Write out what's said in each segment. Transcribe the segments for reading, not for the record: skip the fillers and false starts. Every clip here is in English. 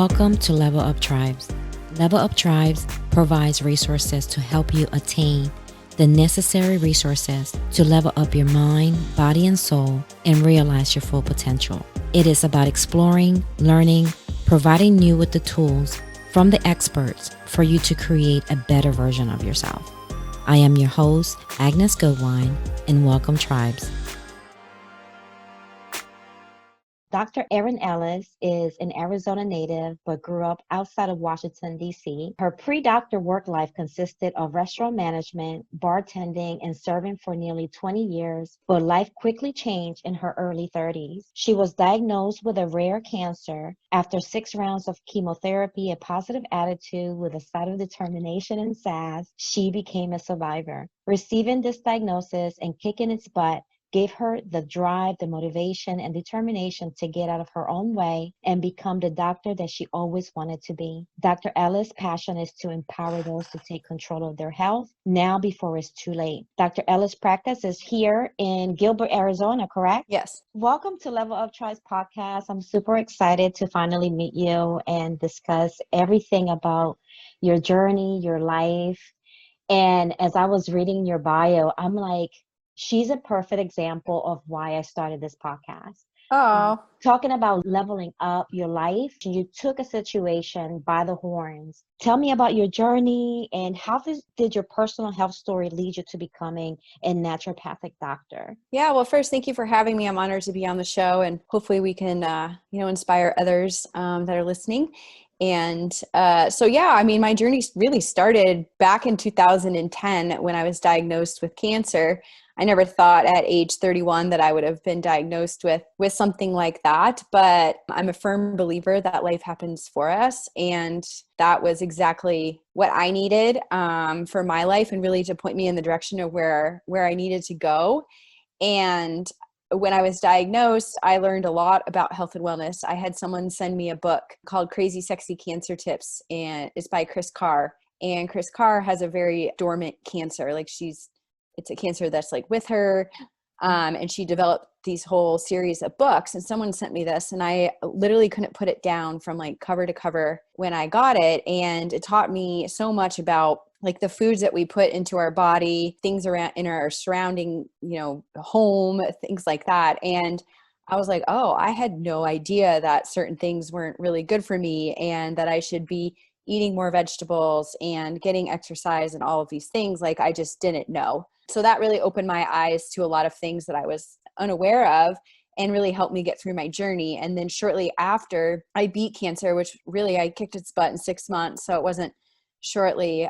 Welcome to Level Up Tribes. Level Up Tribes provides resources to help you attain the necessary resources to level up your mind, body, and soul and realize your full potential. It is about exploring, learning, providing you with the tools from the experts for you to create a better version of yourself. I am your host, Agnes Goodwine, and welcome, Tribes. Dr. Erin Ellis is an Arizona native but grew up outside of Washington, D.C. Her pre-doctor work life consisted of restaurant management, bartending, and serving for nearly 20 years, but life quickly changed in her early 30s. She was diagnosed with a rare cancer. After 6 rounds of chemotherapy, a positive attitude with a side of determination and sass, she became a survivor. Receiving this diagnosis and kicking its butt gave her the drive, the motivation, and determination to get out of her own way and become the doctor that she always wanted to be. Dr. Ellis' passion is to empower those to take control of their health now before it's too late. Dr. Ellis' practice is here in Gilbert, Arizona, correct? Yes. Welcome to Level Up Tribes podcast. I'm super excited to finally meet you and discuss everything about your journey, your life. And as I was reading your bio, I'm like, she's a perfect example of why I started this podcast. Talking about leveling up your life, you took a situation by the horns. Tell me about your journey and how did your personal health story lead you to becoming a naturopathic doctor? Yeah, well, first, thank you for having me. I'm honored to be on the show, and hopefully we can, inspire others that are listening. And my journey really started back in 2010 when I was diagnosed with cancer. I never thought at age 31 that I would have been diagnosed with something like that, but I'm a firm believer that life happens for us. And that was exactly what I needed for my life and really to point me in the direction of where I needed to go. And when I was diagnosed, I learned a lot about health and wellness. I had someone send me a book called Crazy Sexy Cancer Tips, and it's by Chris Carr. And Chris Carr has a very dormant cancer. It's a cancer that's like with her. And she developed these whole series of books, and someone sent me this, and I literally couldn't put it down from like cover to cover when I got it. And it taught me so much about like the foods that we put into our body, things around in our surrounding, home, things like that. And I was like, oh, I had no idea that certain things weren't really good for me and that I should be eating more vegetables and getting exercise and all of these things. Like I just didn't know. So that really opened my eyes to a lot of things that I was unaware of and really helped me get through my journey. And then shortly after I beat cancer, which really I kicked its butt in 6 months. So it wasn't shortly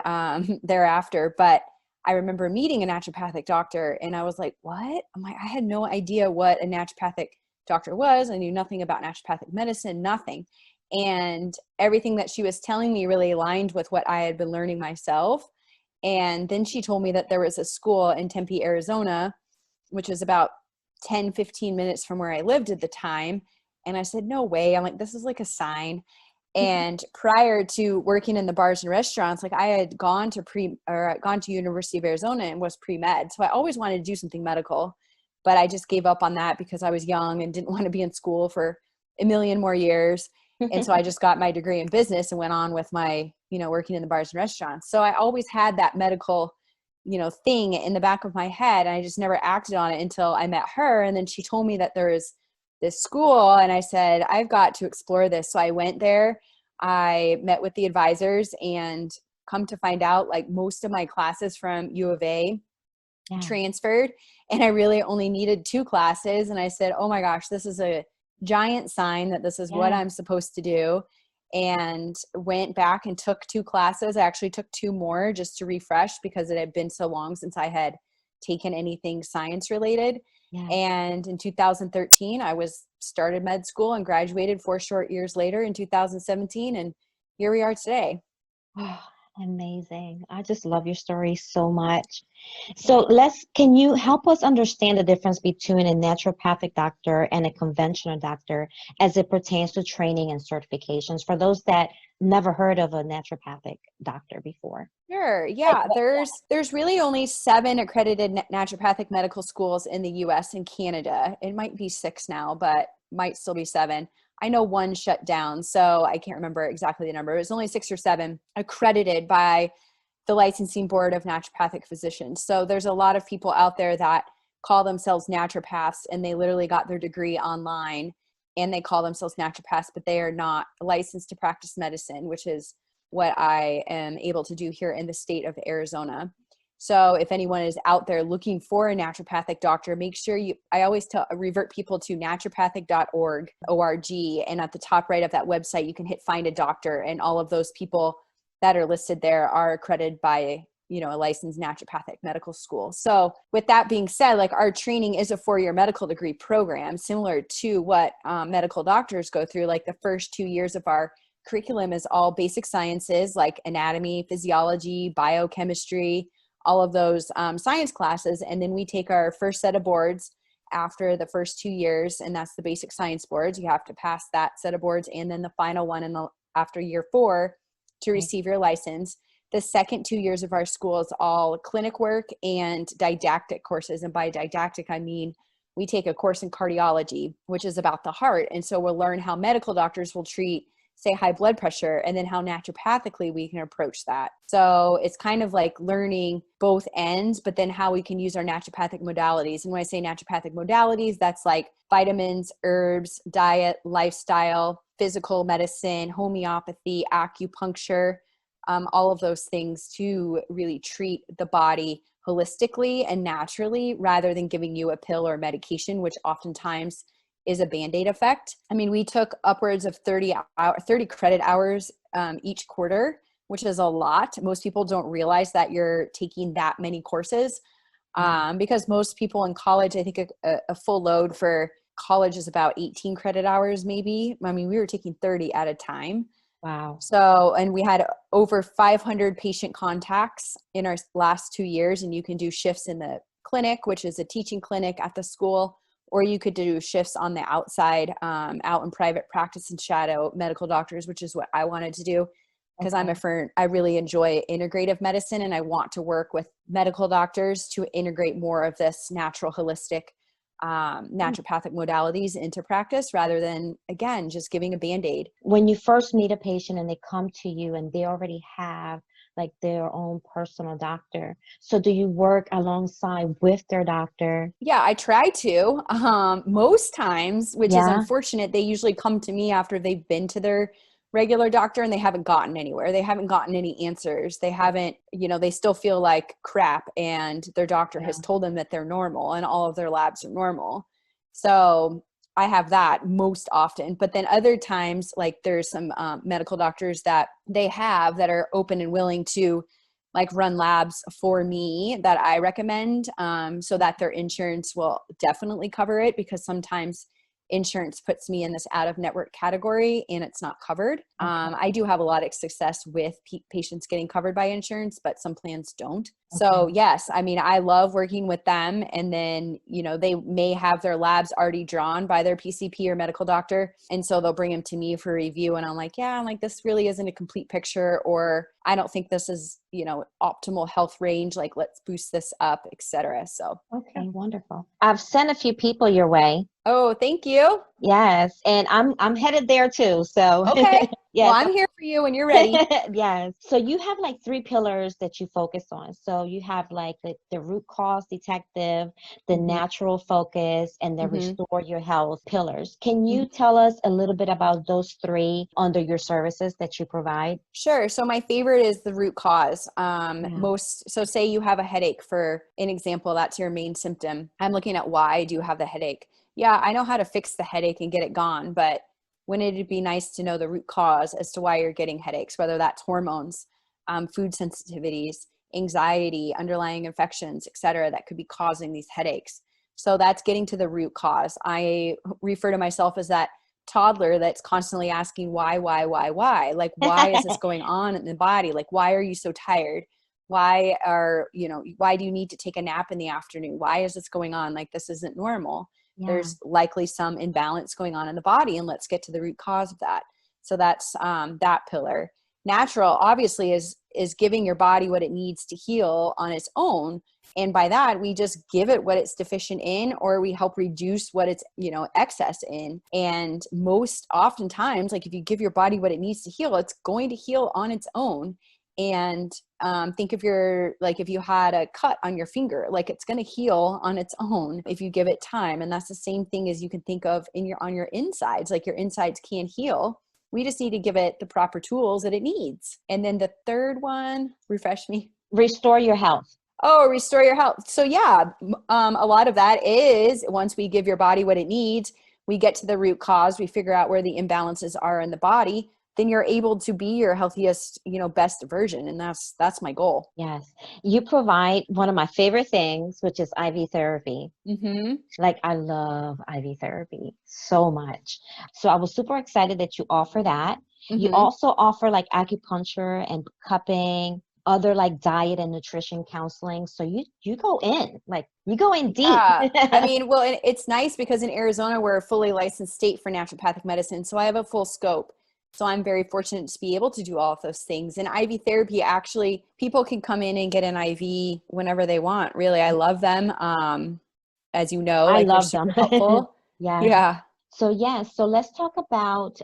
thereafter, but I remember meeting a naturopathic doctor and I was like, what? I had no idea what a naturopathic doctor was. I knew nothing about naturopathic medicine, nothing. And everything that she was telling me really aligned with what I had been learning myself. And then she told me that there was a school in Tempe, Arizona, which was about 10, 15 minutes from where I lived at the time. And I said, no way. I'm like, this is like a sign. And prior to working in the bars and restaurants, like I had gone to University of Arizona and was pre-med. So I always wanted to do something medical, but I just gave up on that because I was young and didn't want to be in school for a million more years. And so I just got my degree in business and went on with my, working in the bars and restaurants. So I always had that medical, thing in the back of my head. And I just never acted on it until I met her. And then she told me that there was this school. And I said, I've got to explore this. So I went there, I met with the advisors, and come to find out like most of my classes from U of A transferred. And I really only needed 2 classes. And I said, oh my gosh, this is a giant sign that this is what I'm supposed to do. And went back and took 2 classes. I actually took 2 more just to refresh because it had been so long since I had taken anything science related. Yeah. And in 2013, I started med school and graduated 4 short years later in 2017. And here we are today. Oh, amazing. I just love your story so much. So can you help us understand the difference between a naturopathic doctor and a conventional doctor as it pertains to training and certifications for those that never heard of a naturopathic doctor before? Sure. Yeah. There's really only 7 accredited naturopathic medical schools in the US and Canada. It might be 6 now, but might still be 7. I know one shut down, so I can't remember exactly the number. It was only 6 or 7 accredited by the licensing board of naturopathic physicians. So there's a lot of people out there that call themselves naturopaths, and they literally got their degree online and they call themselves naturopaths, but they are not licensed to practice medicine, which is what I am able to do here in the state of Arizona. So if anyone is out there looking for a naturopathic doctor, make sure I always revert people to naturopathic.org, O-R-G, and at the top right of that website, you can hit find a doctor, and all of those people that are listed there are accredited by, a licensed naturopathic medical school. So with that being said, like, our training is a 4-year medical degree program, similar to what medical doctors go through. Like, the first 2 years of our curriculum is all basic sciences like anatomy, physiology, biochemistry, all of those science classes. And then we take our first set of boards after the first 2 years, and that's the basic science boards. You have to pass that set of boards, and then the final one after year 4 to receive your license. The second 2 years of our school is all clinic work and didactic courses. And by didactic, I mean we take a course in cardiology, which is about the heart. And so we'll learn how medical doctors will treat, say, high blood pressure, and then how naturopathically we can approach that. So it's kind of like learning both ends, but then how we can use our naturopathic modalities. And when I say naturopathic modalities, that's like vitamins, herbs, diet, lifestyle, physical medicine, homeopathy, acupuncture, all of those things to really treat the body holistically and naturally, rather than giving you a pill or medication, which oftentimes is a Band-Aid effect. I mean, we took upwards of 30 credit hours each quarter, which is a lot. Most people don't realize that you're taking that many courses because most people in college, I think a full load for college is about 18 credit hours maybe. I mean, we were taking 30 at a time. Wow. So, and we had over 500 patient contacts in our last 2 years, and you can do shifts in the clinic, which is a teaching clinic at the school, or you could do shifts on the outside, out in private practice and shadow medical doctors, which is what I wanted to do, because I really enjoy integrative medicine, and I want to work with medical doctors to integrate more of this natural, holistic, naturopathic modalities into practice, rather than, again, just giving a Band-Aid. When you first meet a patient and they come to you and they already have like their own personal doctor, so do you work alongside with their doctor? Yeah, I try to. Most times, which is unfortunate, they usually come to me after they've been to their regular doctor and they haven't gotten anywhere. They haven't gotten any answers. They haven't, they still feel like crap, and their doctor has told them that they're normal and all of their labs are normal. So I have that most often. But then other times, like, there's some medical doctors that that are open and willing to like run labs for me that I recommend, so that their insurance will definitely cover it, because sometimes insurance puts me in this out of network category and it's not covered. I do have a lot of success with patients getting covered by insurance, but some plans don't. So yes, I mean, I love working with them. And then, they may have their labs already drawn by their PCP or medical doctor. And so they'll bring them to me for review. And I'm like, this really isn't a complete picture, or I don't think this is, optimal health range. Like, let's boost this up, etc. So. Okay, wonderful. I've sent a few people your way. Oh, thank you. Yes, and I'm headed there too. So okay. yes. Well, I'm here for you when you're ready. Yes. So you have like 3 pillars that you focus on. So you have like the root cause detective, the natural focus, and the restore your health pillars. Can you tell us a little bit about those 3 under your services that you provide? Sure. So my favorite is the root cause. So say you have a headache, for an example, that's your main symptom. I'm looking at why do you have the headache? Yeah, I know how to fix the headache and get it gone, but wouldn't it be nice to know the root cause as to why you're getting headaches, whether that's hormones, food sensitivities, anxiety, underlying infections, et cetera, that could be causing these headaches. So that's getting to the root cause. I refer to myself as that toddler that's constantly asking why? Like, why is this going on in the body? Like, why are you so tired? Why do you need to take a nap in the afternoon? Why is this going on? Like, this isn't normal. There's likely some imbalance going on in the body, and let's get to the root cause of that. So that's that pillar. Natural obviously is is giving your body what it needs to heal on its own. And by that, we just give it what it's deficient in, or we help reduce what it's, excess in. And most oftentimes, like if you give your body what it needs to heal, it's going to heal on its own. And think of if you had a cut on your finger, like it's going to heal on its own if you give it time. And that's the same thing as you can think of on your insides, like your insides can heal. We just need to give it the proper tools that it needs. And then the third one, refresh me. Restore your health. Oh, restore your health. So yeah, a lot of that is once we give your body what it needs, we get to the root cause, we figure out where the imbalances are in the body, then you're able to be your healthiest, best version. And that's my goal. Yes. You provide one of my favorite things, which is IV therapy. Mm-hmm. Like I love IV therapy so much. So I was super excited that you offer that. Mm-hmm. You also offer like acupuncture and cupping, other like diet and nutrition counseling. So you go in deep. Yeah. I mean, well, it's nice because in Arizona, we're a fully licensed state for naturopathic medicine. So I have a full scope. So I'm very fortunate to be able to do all of those things. And IV therapy, actually, people can come in and get an IV whenever they want. Really, I love them. As you know, I like they're love super them. helpful. Yeah. Yeah. So let's talk about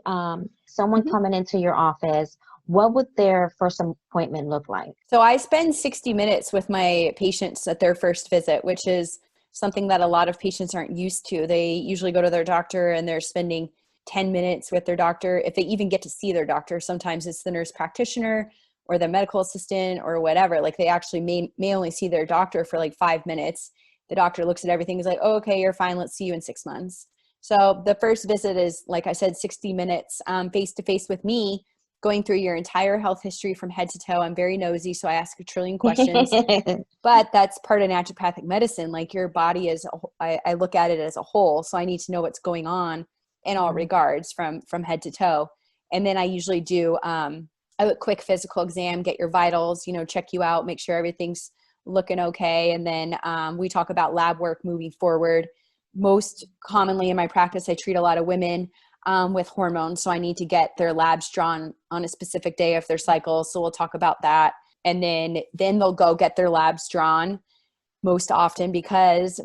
someone Mm-hmm. coming into your office. What would their first appointment look like? So I spend 60 minutes with my patients at their first visit, which is something that a lot of patients aren't used to. They usually go to their doctor and they're spending 10 minutes with their doctor. If they even get to see their doctor, sometimes it's the nurse practitioner or the medical assistant or whatever. Like they actually may only see their doctor for like 5 minutes. The doctor looks at everything, is like, oh, okay, you're fine. Let's see you in 6 months. So the first visit is, like I said, 60 minutes face to face with me, going through your entire health history from head to toe. I'm very nosy, so I ask a trillion questions. But that's part of naturopathic medicine. Like your body I look at it as a whole. So I need to know what's going on in all regards from head to toe. And then I usually do a quick physical exam, get your vitals, check you out, make sure everything's looking okay. And then we talk about lab work moving forward. Most commonly in my practice, I treat a lot of women with hormones. So I need to get their labs drawn on a specific day of their cycle. So we'll talk about that. And then they'll go get their labs drawn most often, because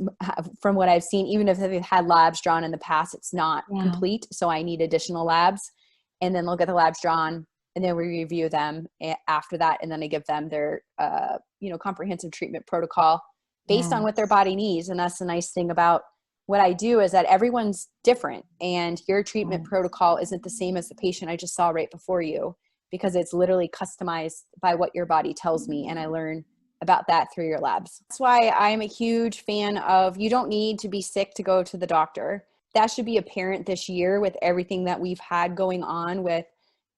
from what I've seen, even if they've had labs drawn in the past, it's not complete. So I need additional labs, and then they'll get the labs drawn, and then we review them after that. And then I give them their, comprehensive treatment protocol based on what their body needs. And that's the nice thing about what I do, is that everyone's different, and your treatment protocol isn't the same as the patient I just saw right before you, because it's literally customized by what your body tells me. And I learn about that through your labs. That's why I'm a huge fan of, you don't need to be sick to go to the doctor. That should be apparent this year with everything that we've had going on with,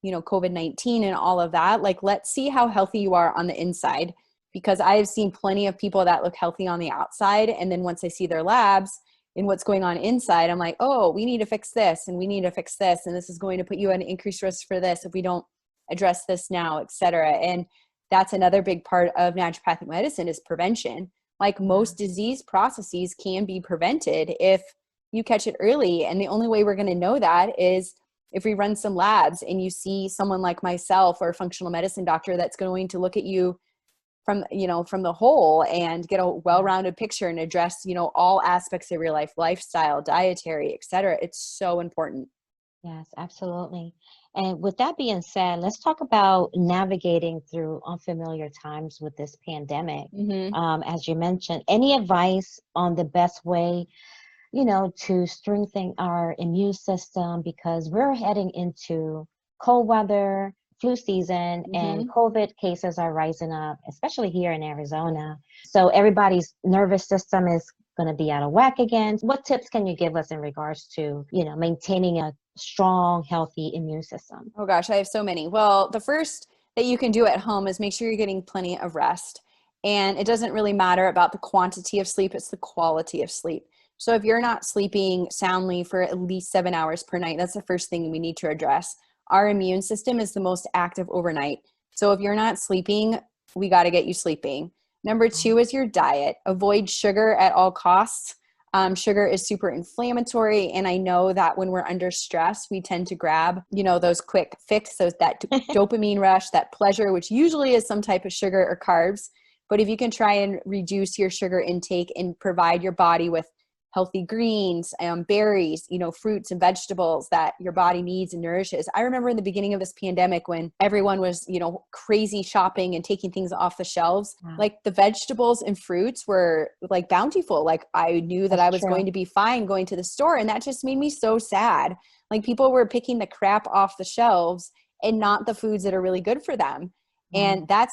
COVID-19 and all of that. Like, let's see how healthy you are on the inside, because I've seen plenty of people that look healthy on the outside. And then once I see their labs and what's going on inside, I'm like, oh, we need to fix this, and we need to fix this. And this is going to put you at an increased risk for this if we don't address this now, et cetera. And that's another big part of naturopathic medicine, is prevention. Like most disease processes can be prevented if you catch it early. And the only way we're going to know that is if we run some labs and you see someone like myself or a functional medicine doctor that's going to look at you from the whole and get a well-rounded picture and address, all aspects of your life, lifestyle, dietary, et cetera. It's so important. Yes, absolutely. And with that being said, let's talk about navigating through unfamiliar times with this pandemic. As you mentioned, any advice on the best way, to strengthen our immune system, because we're heading into cold weather, flu season, and COVID cases are rising up, especially here in Arizona. So everybody's nervous system is going to be out of whack again. What tips can you give us in regards to, maintaining a strong, healthy immune system? Oh gosh, I have so many. Well, the first that you can do at home is make sure you're getting plenty of rest. And it doesn't really matter about the quantity of sleep, it's the quality of sleep. So if you're not sleeping soundly for at least 7 hours per night, that's the first thing we need to address. Our immune system is the most active overnight. So if you're not sleeping, we got to get you sleeping. Number 2 is your diet. Avoid sugar at all costs. Sugar is super inflammatory. And I know that when we're under stress, we tend to grab, those quick fix, that dopamine rush, that pleasure, which usually is some type of sugar or carbs. But if you can try and reduce your sugar intake and provide your body with healthy greens, berries, fruits and vegetables that your body needs and nourishes. I remember in the beginning of this pandemic when everyone was, crazy shopping and taking things off the shelves, Wow. like the vegetables and fruits were like bountiful. Like I knew that I was going to be fine going to the store. And that just made me so sad. Like people were picking the crap off the shelves and not the foods that are really good for them. And that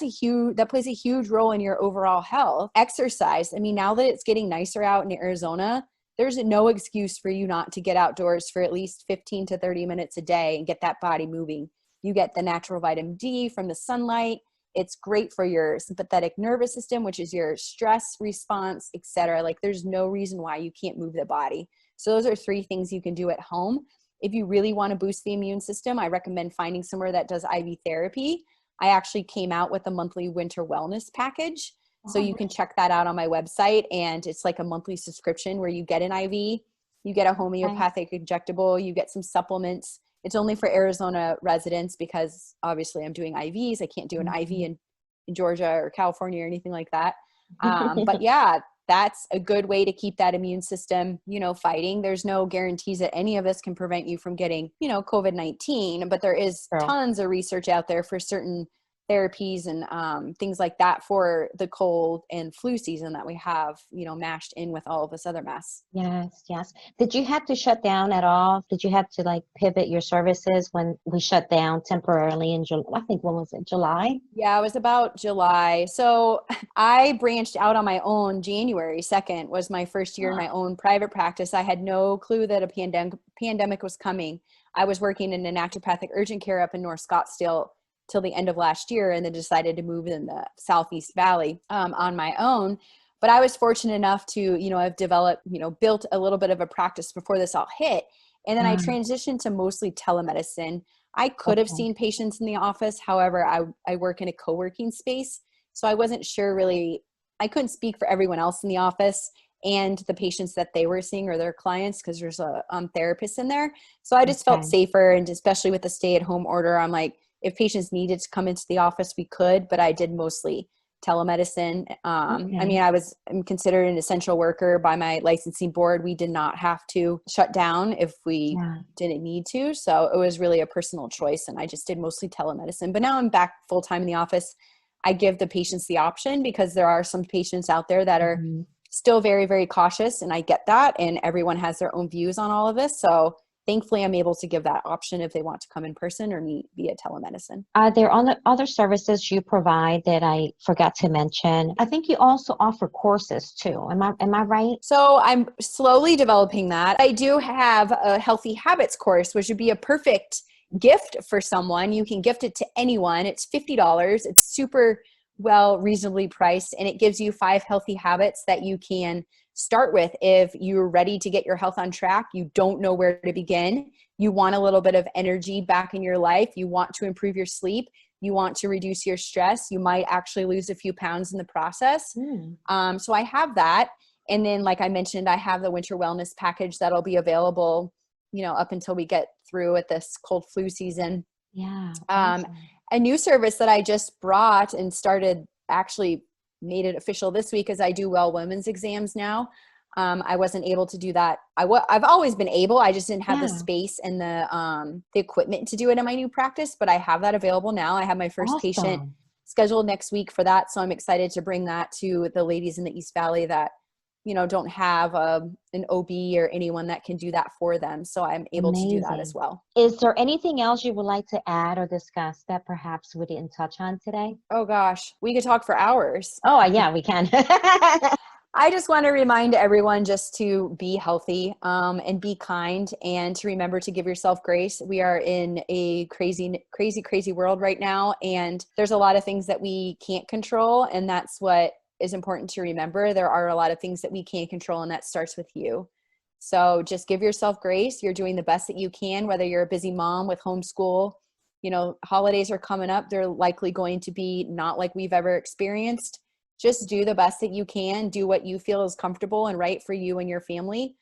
plays a huge role in your overall health. Exercise. I mean, now that it's getting nicer out in Arizona, there's no excuse for you not to get outdoors for at least 15 to 30 minutes a day and get that body moving. You get the natural vitamin D from the sunlight. It's great for your sympathetic nervous system, which is your stress response, etc. Like there's no reason why you can't move the body. So those are 3 things you can do at home. If you really want to boost the immune system, I recommend finding somewhere that does IV therapy. I actually came out with a monthly winter wellness package. So you can check that out on my website. And it's like a monthly subscription where you get an IV, you get a homeopathic injectable, you get some supplements. It's only for Arizona residents because obviously I'm doing IVs. I can't do an IV in Georgia or California or anything like that. But yeah, that's a good way to keep that immune system, fighting. There's no guarantees that any of this can prevent you from getting, COVID-19, but there is tons of research out there for certain therapies and things like that for the cold and flu season that we have, mashed in with all of this other mess. Yes, yes. Did you have to shut down at all? Did you have to like pivot your services when we shut down temporarily in July? I think when was it? July? Yeah, it was about July. So I branched out on my own. January 2nd was my first year in my own private practice. I had no clue that a pandemic was coming. I was working in a naturopathic urgent care up in North Scottsdale till the end of last year, and then decided to move in the Southeast Valley on my own. But I was fortunate enough to, have developed, built a little bit of a practice before this all hit. And then I transitioned to mostly telemedicine. I could have seen patients in the office. However, I work in a co-working space. So I wasn't sure really, I couldn't speak for everyone else in the office and the patients that they were seeing or their clients because there's a therapist in there. So I just felt safer. And especially with the stay-at-home order, I'm like, if patients needed to come into the office, we could, but I did mostly telemedicine. I mean, I'm considered an essential worker by my licensing board. We did not have to shut down if we didn't need to. So it was really a personal choice. And I just did mostly telemedicine, but now I'm back full time in the office. I give the patients the option because there are some patients out there that are still very, very cautious. And I get that. And everyone has their own views on all of this. So thankfully, I'm able to give that option if they want to come in person or meet via telemedicine. Are there other services you provide that I forgot to mention? I think you also offer courses too. Am I right? So I'm slowly developing that. I do have a healthy habits course, which would be a perfect gift for someone. You can gift it to anyone. It's $50. It's super reasonably priced, and it gives you 5 healthy habits that you can start with if you're ready to get your health on track. You don't know where to begin. You want a little bit of energy back in your life. You want to improve your sleep. You want to reduce your stress. You might actually lose a few pounds in the process. So I have that. And then, like I mentioned, I have the winter wellness package that'll be available, up until we get through with this cold flu season. Yeah. A new service that I just brought and actually made it official this week is I do well women's exams now. I wasn't able to do that. I've always been able, I just didn't have the space and the equipment to do it in my new practice, but I have that available now. I have my first patient scheduled next week for that. So I'm excited to bring that to the ladies in the East Valley that, don't have an OB or anyone that can do that for them. So I'm able to do that as well. Is there anything else you would like to add or discuss that perhaps we didn't touch on today? Oh gosh, we could talk for hours. Oh yeah, we can. I just want to remind everyone just to be healthy and be kind and to remember to give yourself grace. We are in a crazy, crazy, crazy world right now. And there's a lot of things that we can't control. And that's what is important to remember. There are a lot of things that we can't control, and that starts with you. So just give yourself grace. You're doing the best that you can, whether you're a busy mom with homeschool. Holidays are coming up. They're likely going to be not like we've ever experienced. just do the best that you can, do what you feel is comfortable and right for you and your family.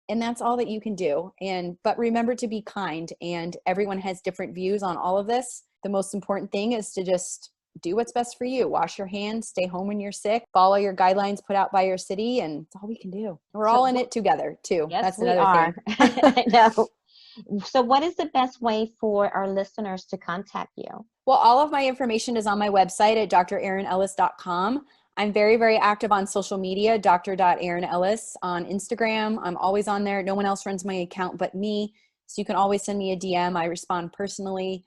And that's all that you can do. But remember to be kind, and everyone has different views on all of this. The most important thing is to just do what's best for you. Wash your hands, stay home when you're sick, follow your guidelines put out by your city, and that's all we can do. We're all in it together too. Yes, That's we another are. thing. I know. So what is the best way for our listeners to contact you? Well, all of my information is on my website at drerinellis.com. I'm very, very active on social media, dr.erinellis on Instagram. I'm always on there. No one else runs my account but me. So you can always send me a DM. I respond personally.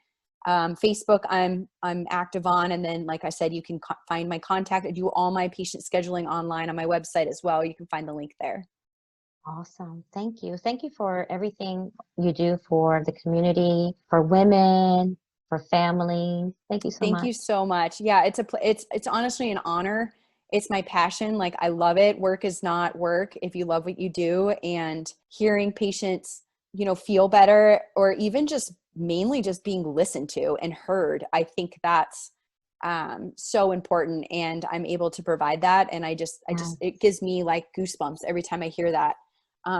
Facebook, I'm active on. And then, like I said, you can find my contact. I do all my patient scheduling online on my website as well. You can find the link there. Awesome. Thank you. Thank you for everything you do for the community, for women, for families. Thank you so much. Thank you so much. Yeah, it's honestly an honor. It's my passion. Like, I love it. Work is not work if you love what you do, and hearing patients, feel better, or even just mainly just being listened to and heard. I think that's so important, and I'm able to provide that. And it gives me like goosebumps every time I hear that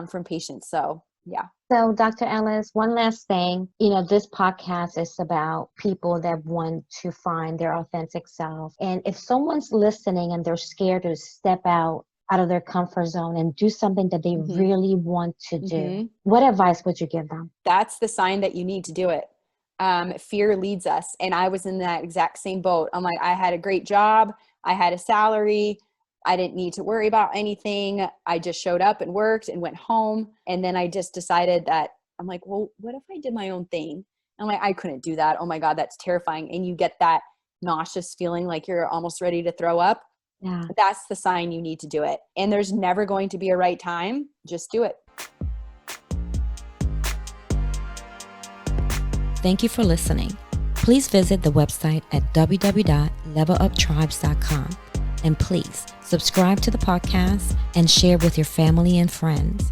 from patients. So yeah. So Dr. Ellis, one last thing, this podcast is about people that want to find their authentic self. And if someone's listening and they're scared to step out of their comfort zone and do something that they really want to do, what advice would you give them? That's the sign that you need to do it. Fear leads us. And I was in that exact same boat. I'm like, I had a great job. I had a salary. I didn't need to worry about anything. I just showed up and worked and went home. And then I just decided that I'm like, well, what if I did my own thing? I'm like, I couldn't do that. Oh my God, that's terrifying. And you get that nauseous feeling like you're almost ready to throw up. Yeah. That's the sign you need to do it. And there's never going to be a right time. Just do it. Thank you for listening. Please visit the website at www.leveluptribes.com. And please subscribe to the podcast and share with your family and friends.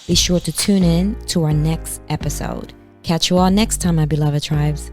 Be sure to tune in to our next episode. Catch you all next time, my beloved tribes.